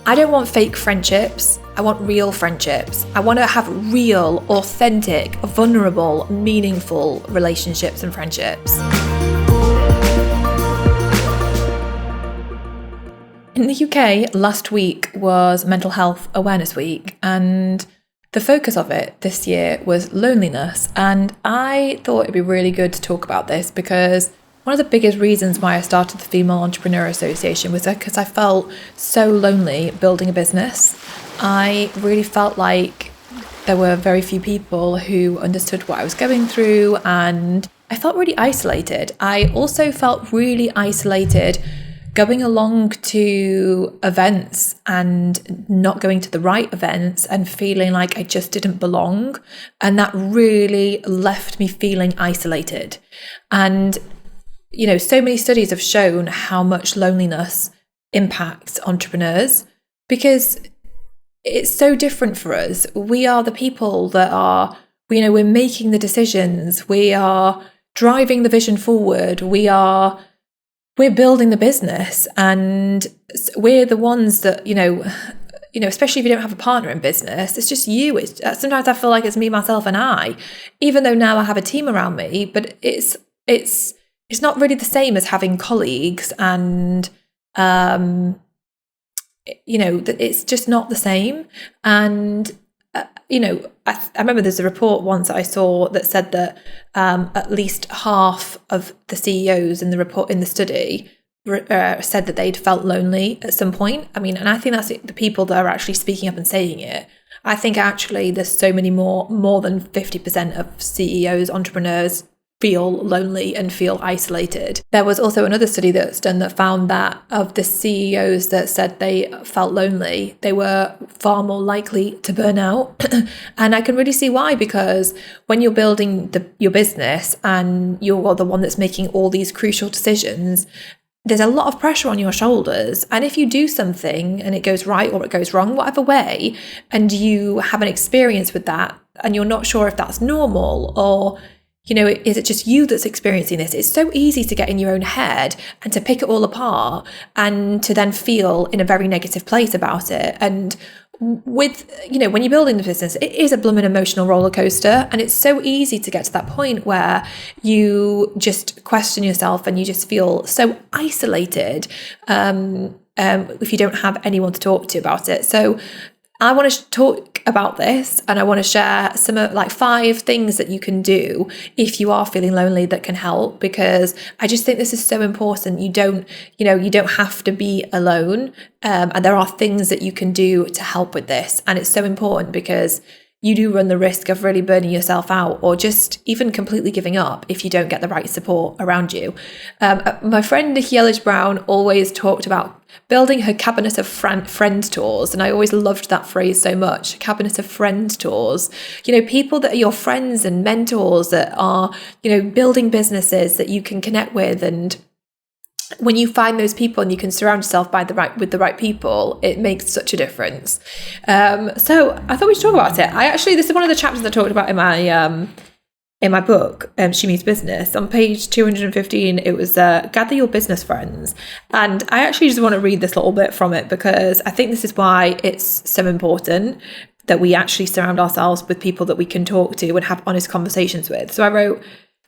I don't want fake friendships. I want real friendships. I want to have real, authentic, vulnerable, meaningful relationships and friendships. In the UK, last week was Mental Health Awareness Week, and the focus of it this year was loneliness. And I thought it'd be really good to talk about this because one of the biggest reasons why I started the Female Entrepreneur Association was because I felt so lonely building a business. I really felt like there were very few people who understood what I was going through, and I felt really isolated. I also felt really isolated going along to events and not going to the right events and feeling like I just didn't belong. And that really left me feeling isolated. And, you know, so many studies have shown how much loneliness impacts entrepreneurs because it's so different for us. We are the people that are, you know, we're making the decisions. We are driving the vision forward. We're building the business, and we're the ones that, you know, especially if you don't have a partner in business, it's just you. It's sometimes I feel like it's me, myself, and I, even though now I have a team around me, but it's not really the same as having colleagues, and you know, it's just not the same. And you know, I remember there's a report once that I saw that said that at least half of the CEOs in the study said that they'd felt lonely at some point. I mean, and I think that's the people that are actually speaking up and saying it. I think actually there's so many more than 50% of CEOs, entrepreneurs feel lonely and feel isolated. There was also another study that's done that found that of the CEOs that said they felt lonely, they were far more likely to burn out. And I can really see why, because when you're building your business and you're the one that's making all these crucial decisions, there's a lot of pressure on your shoulders. And if you do something and it goes right or it goes wrong, whatever way, and you have an experience with that and you're not sure if that's normal or, you know, is it just you that's experiencing this? It's so easy to get in your own head and to pick it all apart and to then feel in a very negative place about it. And with, you know, when you're building the business, it is a blooming emotional roller coaster. And it's so easy to get to that point where you just question yourself and you just feel so isolated if you don't have anyone to talk to about it. So I want to talk about this, and I want to share some of 5 things that you can do if you are feeling lonely that can help, because I just think this is so important. You don't have to be alone, and there are things that you can do to help with this, and it's so important because you do run the risk of really burning yourself out or just even completely giving up if you don't get the right support around you. My friend Nikki Elledge-Brown always talked about building her cabinet of friend tours, and I always loved that phrase so much, cabinet of friend tours. You know, people that are your friends and mentors that are, you know, building businesses that you can connect with, and when you find those people and you can surround yourself with the right people, it makes such a difference. So I thought we should talk about it. This is one of the chapters I talked about in my book, She Means Business. On page 215, it was gather your business friends. And I actually just want to read this little bit from it because I think this is why it's so important that we actually surround ourselves with people that we can talk to and have honest conversations with. So I wrote,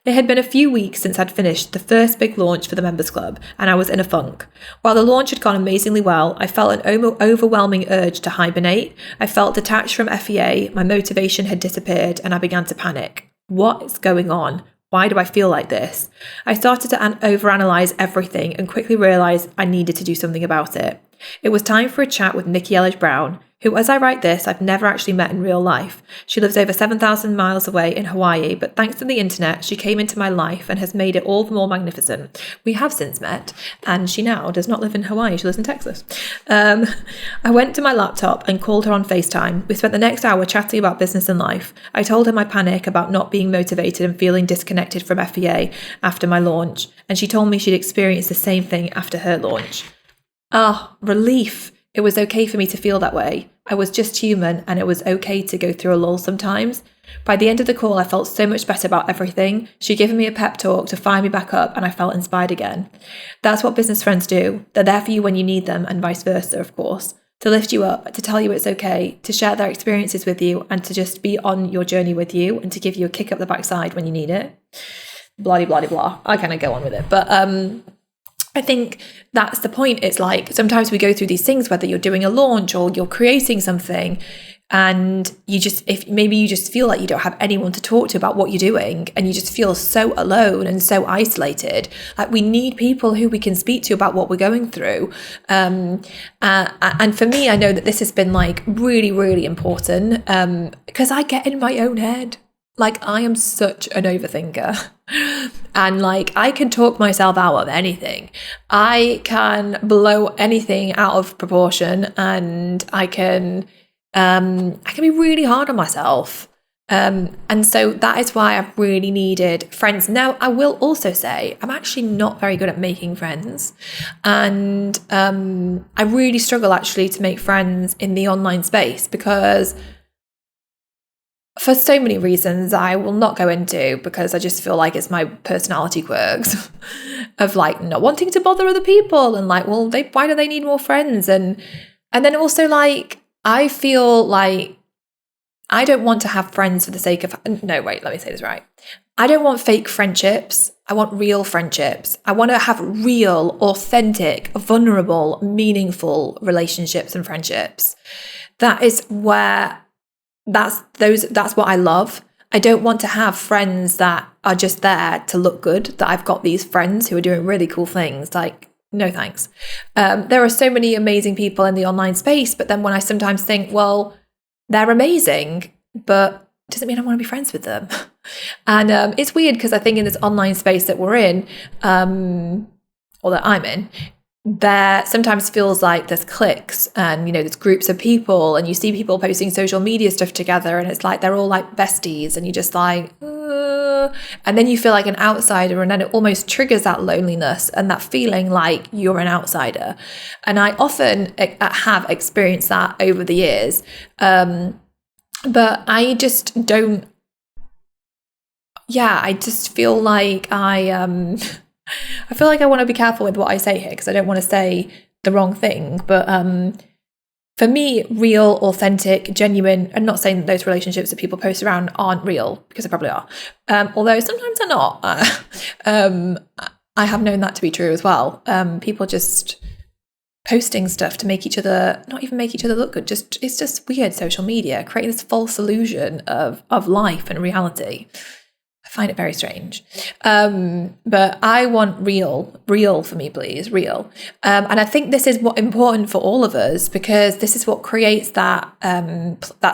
it had been a few weeks since I'd finished the first big launch for the Members Club, and I was in a funk. While the launch had gone amazingly well, I felt an overwhelming urge to hibernate. I felt detached from FEA, my motivation had disappeared, and I began to panic. What is going on? Why do I feel like this? I started to overanalyze everything and quickly realized I needed to do something about it. It was time for a chat with Nikki Elledge-Brown, who, as I write this, I've never actually met in real life. She lives over 7,000 miles away in Hawaii, but thanks to the internet, she came into my life and has made it all the more magnificent. We have since met, and she now does not live in Hawaii, she lives in Texas. I went to my laptop and called her on FaceTime. We spent the next hour chatting about business and life. I told her my panic about not being motivated and feeling disconnected from FEA after my launch, and she told me she'd experienced the same thing after her launch. Relief. It was okay for me to feel that way. I was just human, and it was okay to go through a lull sometimes. By the end of the call, I felt so much better about everything. She'd given me a pep talk to fire me back up, and I felt inspired again. That's what business friends do. They're there for you when you need them, and vice versa, of course. to lift you up, to tell you it's okay, to share their experiences with you, and to just be on your journey with you, and to give you a kick up the backside when you need it. Blah, blah, blah, blah. I kind of go on with it. But I think that's the point. It's like sometimes we go through these things, whether you're doing a launch or you're creating something, and if maybe you just feel like you don't have anyone to talk to about what you're doing, and you just feel so alone and so isolated. Like, we need people who we can speak to about what we're going through. And for me, I know that this has been like really, really important, because I get in my own head. Like, I am such an overthinker, and like, I can talk myself out of anything. I can blow anything out of proportion, and I can be really hard on myself. And so that is why I've really needed friends. Now, I will also say I'm actually not very good at making friends. And I really struggle actually to make friends in the online space, because for so many reasons I will not go into, because I just feel like it's my personality quirks of like not wanting to bother other people, and like, well, why do they need more friends? And then also, like, I feel like I don't want to have friends for the sake of, no, wait, let me say this right. I don't want fake friendships. I want real friendships. I want to have real, authentic, vulnerable, meaningful relationships and friendships. That is where that's what I love. I don't want to have friends that are just there to look good, that I've got these friends who are doing really cool things. Like, no thanks. There are so many amazing people in the online space, but then when I sometimes think, well, they're amazing, but doesn't mean I want to be friends with them. And it's weird, because I think in this online space that we're in, or that I'm in, there sometimes feels like there's cliques, and there's groups of people, and you see people posting social media stuff together, and it's like they're all like besties, and you're just like, and then you feel like an outsider, and then it almost triggers that loneliness and that feeling like you're an outsider. And I often have experienced that over the years, but I just don't. Yeah, I just feel like I feel like I want to be careful with what I say here, because I don't want to say the wrong thing. But for me, real, authentic, genuine, I'm not saying that those relationships that people post around aren't real, because they probably are. Although sometimes they're not. I have known that to be true as well. People just posting stuff to make each other, not even make each other look good. It's just weird social media, creating this false illusion of life and reality. I find it very strange. But I want real for me, please, real. And I think this is what's important for all of us, because this is what creates that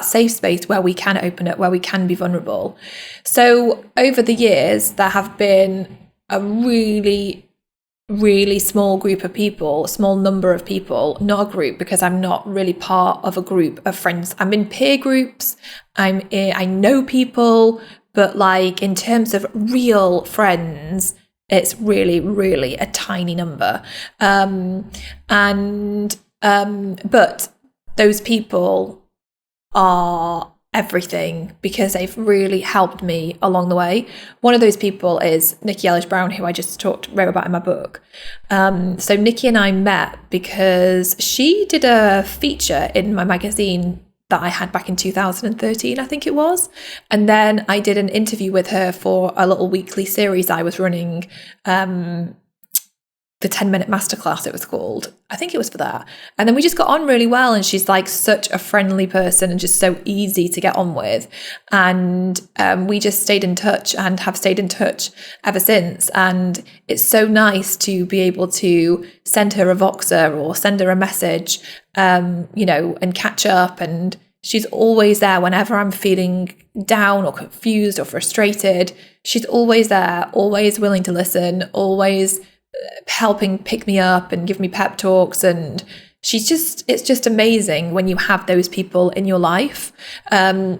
safe space where we can open up, where we can be vulnerable. So over the years, there have been a really, really small group of people, small number of people, not a group, because I'm not really part of a group of friends. I'm in peer groups. I know people. But like, in terms of real friends, it's really, really a tiny number. But those people are everything, because they've really helped me along the way. One of those people is Nikki Ellis-Brown, who I just wrote about in my book. So Nikki and I met because she did a feature in my magazine that I had back in 2013, I think it was. And then I did an interview with her for a little weekly series I was running, the 10-minute masterclass it was called. I think it was for that. And then we just got on really well, and she's like such a friendly person and just so easy to get on with. And we just stayed in touch and have stayed in touch ever since. And it's so nice to be able to send her a Voxer or send her a message, and catch up. And she's always there whenever I'm feeling down or confused or frustrated. She's always there, always willing to listen, always helping pick me up and give me pep talks. And it's just amazing when you have those people in your life. Because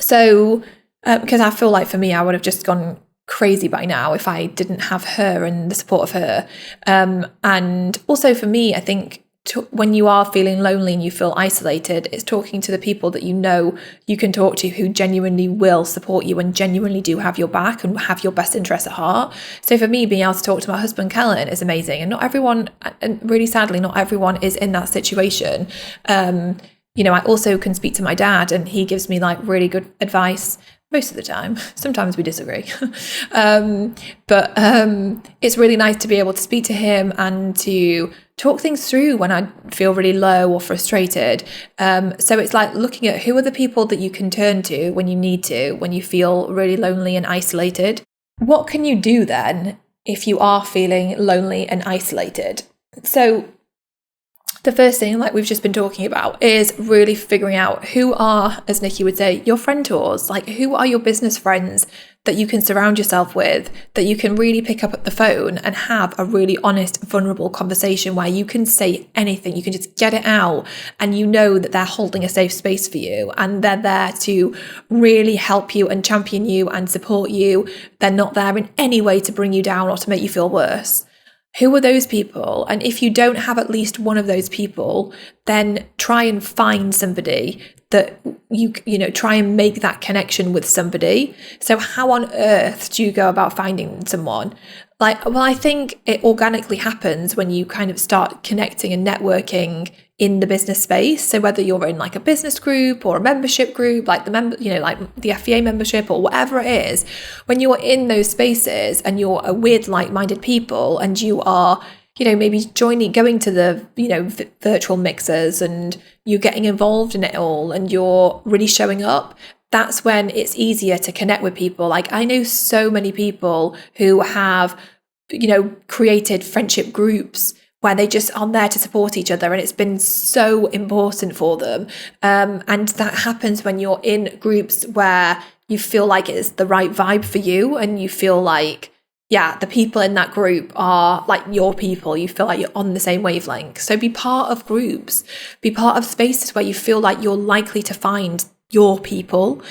I feel like for me, I would have just gone crazy by now if I didn't have her and the support of her. And also for me, I think when you are feeling lonely and you feel isolated, it's talking to the people that you know you can talk to, who genuinely will support you and genuinely do have your back and have your best interests at heart. So for me, being able to talk to my husband Kellen is amazing, and not everyone, and really sadly not everyone, is in that situation. I also can speak to my dad, and he gives me like really good advice most of the time. Sometimes we disagree. But it's really nice to be able to speak to him and to talk things through when I feel really low or frustrated. So it's like looking at who are the people that you can turn to when you need to, when you feel really lonely and isolated. What can you do then if you are feeling lonely and isolated? So the first thing, like we've just been talking about, is really figuring out who are, as Nikki would say, your friendors. Like, who are your business friends that you can surround yourself with, that you can really pick up the phone and have a really honest, vulnerable conversation where you can say anything, you can just get it out, and you know that they're holding a safe space for you and they're there to really help you and champion you and support you. They're not there in any way to bring you down or to make you feel worse. Who are those people? And if you don't have at least one of those people, then try and find somebody that you try and make that connection with somebody. So how on earth do you go about finding someone? I think it organically happens when you kind of start connecting and networking in the business space. So whether you're in like a business group or a membership group, like like the FEA membership or whatever it is, when you're in those spaces and you're with like-minded people and you are, maybe going to the, virtual mixers and you're getting involved in it all and you're really showing up, that's when it's easier to connect with people. Like, I know so many people who have, created friendship groups where they just are there to support each other, and it's been so important for them. And that happens when you're in groups where you feel like it's the right vibe for you, and you feel like, the people in that group are like your people. You feel like you're on the same wavelength. So be part of groups, be part of spaces where you feel like you're likely to find your people,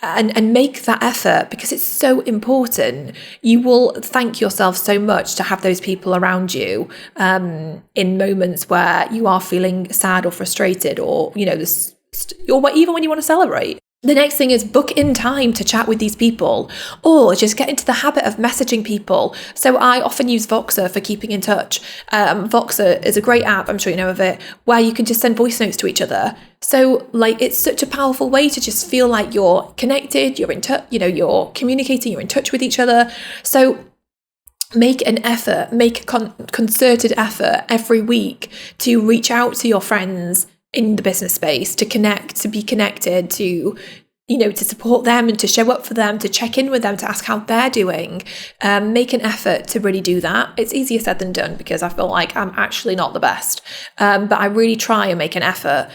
and make that effort, because it's so important. You will thank yourself so much to have those people around you in moments where you are feeling sad or frustrated, or or even when you want to celebrate. The next thing is book in time to chat with these people, or just get into the habit of messaging people. So I often use Voxer for keeping in touch. Voxer is a great app, I'm sure you know of it, where you can just send voice notes to each other. So it's such a powerful way to just feel like you're connected, you're in touch, you're communicating, you're in touch with each other. So make an effort, make a concerted effort every week to reach out to your friends in the business space, to connect, to be connected, to to support them and to show up for them, to check in with them, to ask how they're doing. Make an effort to really do that. It's easier said than done, because I feel like I'm actually not the best, but I really try and make an effort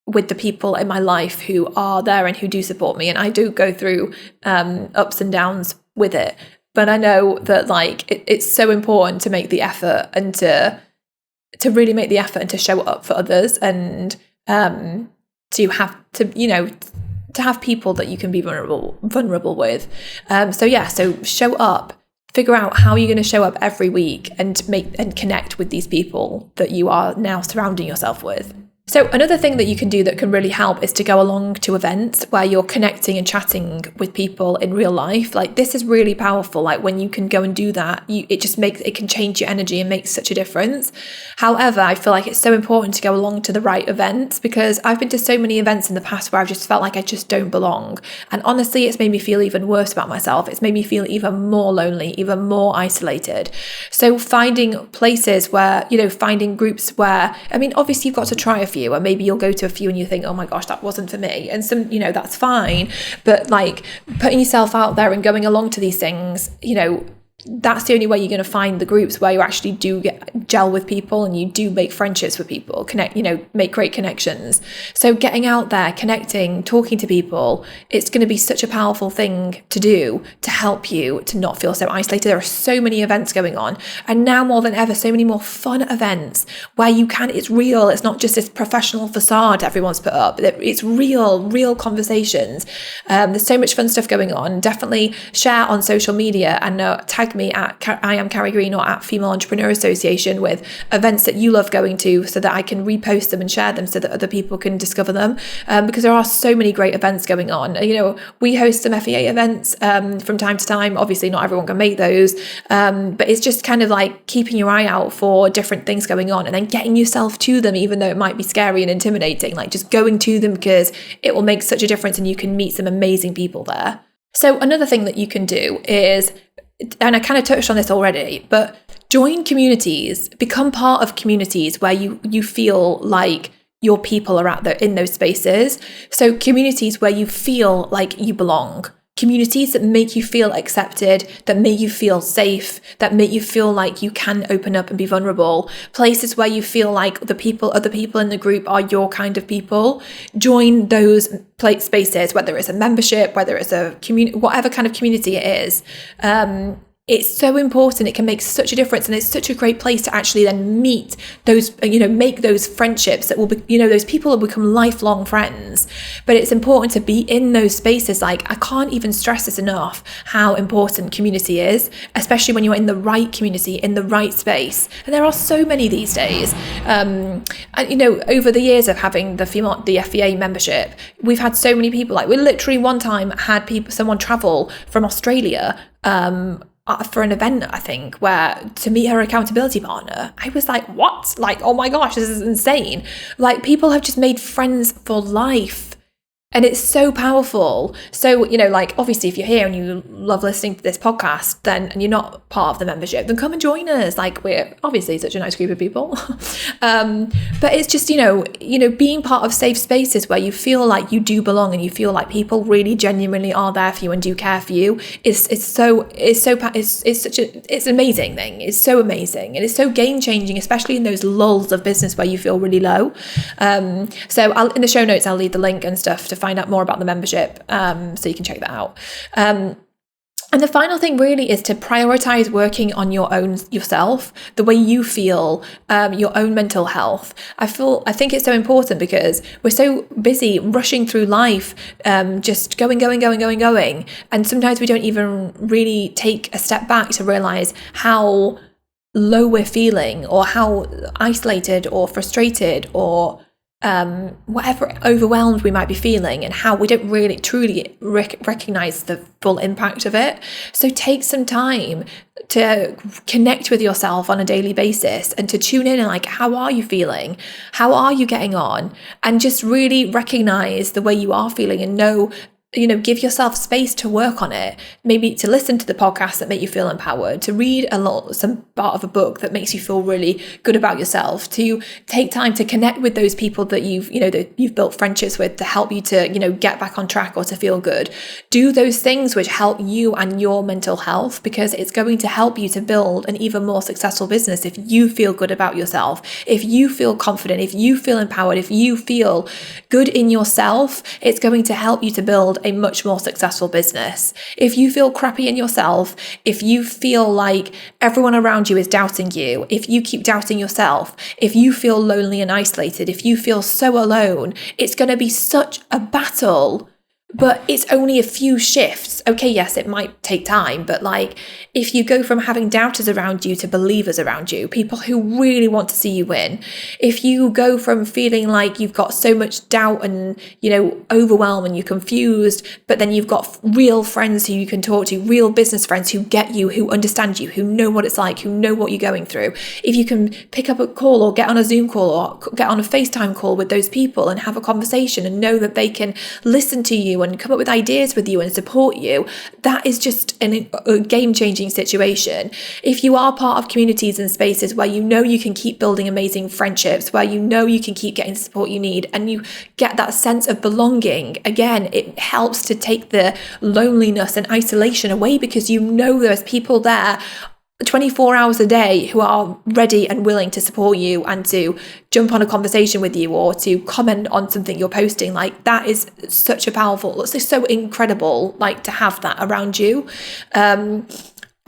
with the people in my life who are there and who do support me. And I do go through ups and downs with it, but I know that it's so important to make the effort and to really make the effort and to show up for others, and to have to have people that you can be vulnerable with. So show up, figure out how you're going to show up every week, and connect with these people that you are now surrounding yourself with. So another thing that you can do that can really help is to go along to events where you're connecting and chatting with people in real life. Like, this is really powerful. Like, when you can go and do that, it can change your energy and make such a difference. However, I feel like it's so important to go along to the right events, because I've been to so many events in the past where I've just felt like I just don't belong. And honestly, it's made me feel even worse about myself. It's made me feel even more lonely, even more isolated. So finding places where, finding groups where, obviously you've got to try a few, and maybe you'll go to a few and you think, oh my gosh, that wasn't for me, and some, that's fine. But putting yourself out there and going along to these things, that's the only way you're going to find the groups where you actually do gel with people and you do make friendships with people, make great connections. So getting out there, connecting, talking to people, it's going to be such a powerful thing to do to help you to not feel so isolated. There are so many events going on, and now more than ever, so many more fun events where it's real. It's not just this professional facade everyone's put up. It's real conversations. There's so much fun stuff going on. Definitely share on social media and tag me at I am Carrie Green or at Female Entrepreneur Association with events that you love going to, so that I can repost them and share them so that other people can discover them, because there are so many great events going on. We host some FEA events from time to time. Obviously not everyone can make those, but it's just kind of like keeping your eye out for different things going on and then getting yourself to them, even though it might be scary and intimidating, like just going to them, because it will make such a difference and you can meet some amazing people there. So another thing that you can do is, and I kind of touched on this already, but join communities, become part of communities where you feel like your people are in those spaces. So communities where you feel like you belong. Communities that make you feel accepted, that make you feel safe, that make you feel like you can open up and be vulnerable. Places where you feel like other people in the group are your kind of people. Join those spaces, whether it's a membership, whether it's a community, whatever kind of community it is. It's so important. It can make such a difference, and it's such a great place to actually then meet those, make those friendships that will be, those people will become lifelong friends. But it's important to be in those spaces. Like, I can't even stress this enough, how important community is, especially when you're in the right community, in the right space. And there are so many these days. And over the years of having the FEA membership, we've had so many people. Like, we literally one time had someone travel from Australia, for an event, I think, where to meet her accountability partner. I was like, what? Like, oh my gosh, this is insane. Like, people have just made friends for life. And it's so powerful. So, obviously, if you're here and you love listening to this podcast, and you're not part of the membership, then come and join us. Like, we're obviously such a nice group of people. But it's just, being part of safe spaces where you feel like you do belong and you feel like people really genuinely are there for you and do care for you. It's an amazing thing. It's so amazing. And it's so game changing, especially in those lulls of business where you feel really low. So in the show notes, I'll leave the link and stuff to find out more about the membership, so you can check that out. And the final thing really is to prioritize working on yourself, the way you feel, your own mental health. I think it's so important because we're so busy rushing through life, just going. And sometimes we don't even really take a step back to realize how low we're feeling, or how isolated or frustrated or whatever overwhelmed we might be feeling, and how we don't really truly recognize the full impact of it. So take some time to connect with yourself on a daily basis and to tune in and like, how are you feeling? How are you getting on? And just really recognize the way you are feeling and know, give yourself space to work on it. Maybe to listen to the podcasts that make you feel empowered, to read some part of a book that makes you feel really good about yourself, to take time to connect with those people that you've built friendships with to help you to, get back on track or to feel good. Do those things which help you and your mental health, because it's going to help you to build an even more successful business if you feel good about yourself, if you feel confident, if you feel empowered, if you feel good in yourself. It's going to help you to build a much more successful business. If you feel crappy in yourself, if you feel like everyone around you is doubting you, if you keep doubting yourself, if you feel lonely and isolated, if you feel so alone, it's going to be such a battle. But it's only a few shifts. Okay, yes, it might take time, but like, if you go from having doubters around you to believers around you, people who really want to see you win, if you go from feeling like you've got so much doubt and, overwhelm and you're confused, but then you've got real friends who you can talk to, real business friends who get you, who understand you, who know what it's like, who know what you're going through. If you can pick up a call or get on a Zoom call or get on a FaceTime call with those people and have a conversation and know that they can listen to you and come up with ideas with you and support you, that is just a game-changing situation. If you are part of communities and spaces where you can keep building amazing friendships, where you can keep getting the support you need, and you get that sense of belonging, again, it helps to take the loneliness and isolation away, because there's people there 24 hours a day who are ready and willing to support you and to jump on a conversation with you or to comment on something you're posting. Like, that is such a powerful, it's so incredible, like, to have that around you.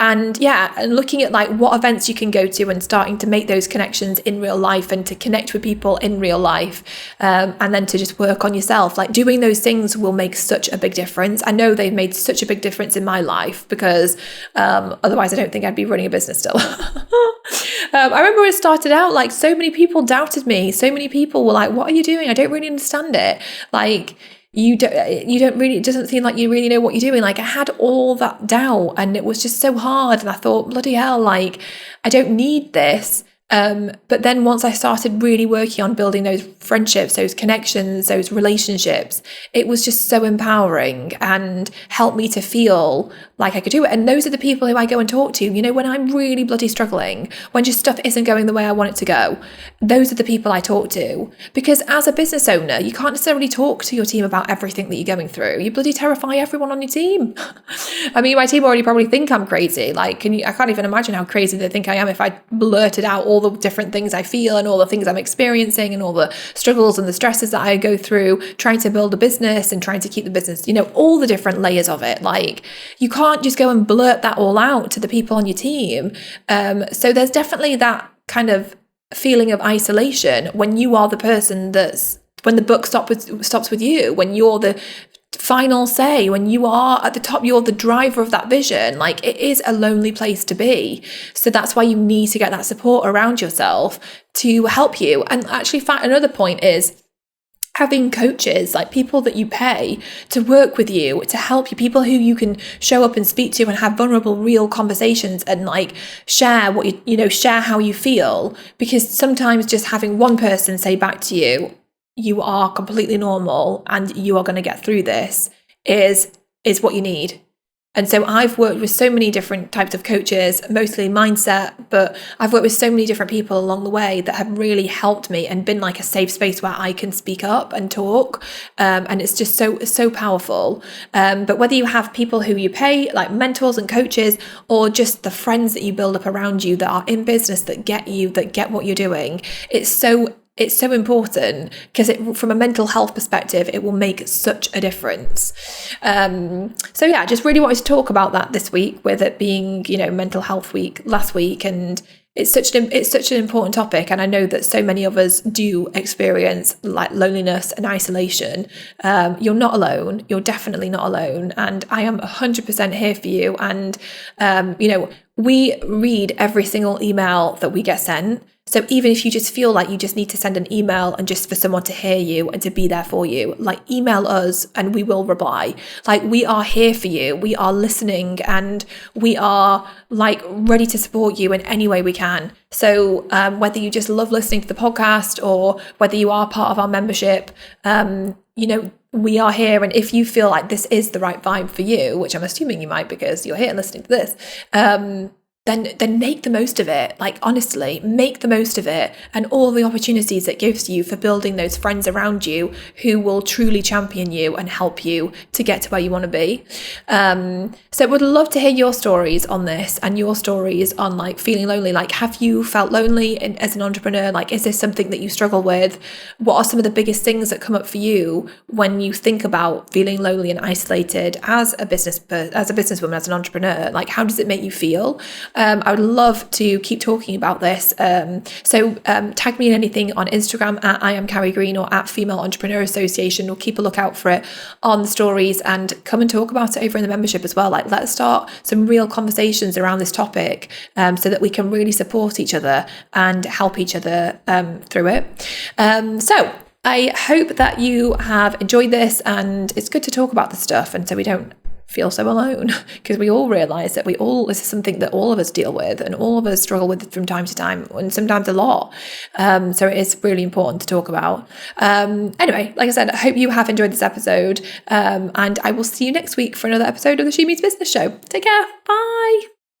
And and looking at like what events you can go to and starting to make those connections in real life and to connect with people in real life, and then to just work on yourself. Like doing those things will make such a big difference. I know they've made such a big difference in my life, because otherwise I don't think I'd be running a business still. I remember when it started out, like so many people doubted me. So many people were like, what are you doing? I don't really understand it. Like, you don't really, it doesn't seem like you really know what you're doing. Like I had all that doubt and it was just so hard. And I thought, bloody hell, like I don't need this. But then once I started really working on building those friendships, those connections, those relationships, it was just so empowering and helped me to feel like I could do it. And those are the people who I go and talk to, you know, when I'm really bloody struggling, when just stuff isn't going the way I want it to go. Those are the people I talk to, because as a business owner, you can't necessarily talk to your team about everything that you're going through. You bloody terrify everyone on your team. I mean, my team already probably think I'm crazy. Like, I can't even imagine how crazy they think I am if I blurted out all the different things I feel and all the things I'm experiencing and all the struggles and the stresses that I go through trying to build a business and trying to keep the business, you know, all the different layers of it. Like, you can't just go and blurt that all out to the people on your team. So there's definitely that kind of feeling of isolation when you are the person when the book stops with you, when you're the final say, when you are at the top, you're the driver of that vision. Like, it is a lonely place to be. So that's why you need to get that support around yourself to help you. And actually, another point is having coaches, like people that you pay to work with you, to help you, people who you can show up and speak to and have vulnerable, real conversations and like share what share how you feel. Because sometimes just having one person say back to you, you are completely normal and you are going to get through this, is what you need. And so I've worked with so many different types of coaches, mostly mindset, but I've worked with so many different people along the way that have really helped me and been like a safe space where I can speak up and talk. And it's just so powerful. But whether you have people who you pay, like mentors and coaches, or just the friends that you build up around you that are in business, that get what you're doing, it's so important, because from a mental health perspective, it will make such a difference. So yeah, just really wanted to talk about that this week, with it being, you know, mental health week last week, and it's such an important topic. And I know that so many of us do experience like loneliness and isolation. You're not alone. You're definitely not alone. And I am 100% here for you. And, we read every single email that we get sent. So even if you just feel like you just need to send an email and just for someone to hear you and to be there for you, like email us and we will reply. Like, we are here for you. We are listening and we are like ready to support you in any way we can. So whether you just love listening to the podcast or whether you are part of our membership, we are here. And if you feel like this is the right vibe for you, which I'm assuming you might because you're here listening to this, then make the most of it. Like, honestly, make the most of it and all the opportunities it gives you for building those friends around you who will truly champion you and help you to get to where you want to be. So would love to hear your stories on this and your stories on like feeling lonely. Like, have you felt lonely as an entrepreneur? Like, is this something that you struggle with? What are some of the biggest things that come up for you when you think about feeling lonely and isolated as a businesswoman, as an entrepreneur? Like, how does it make you feel? I would love to keep talking about this. So tag me in anything on Instagram at I am Carrie Green or at Female Entrepreneur Association. We'll keep a lookout for it on the stories and come and talk about it over in the membership as well. Like, let's start some real conversations around this topic so that we can really support each other and help each other through it. So I hope that you have enjoyed this, and it's good to talk about this stuff, and so we don't feel so alone, because we all realize that this is something that all of us deal with and all of us struggle with from time to time, and sometimes a lot. So it is really important to talk about. Anyway, like I said, I hope you have enjoyed this episode, and I will see you next week for another episode of the She Means Business Show. Take care. Bye.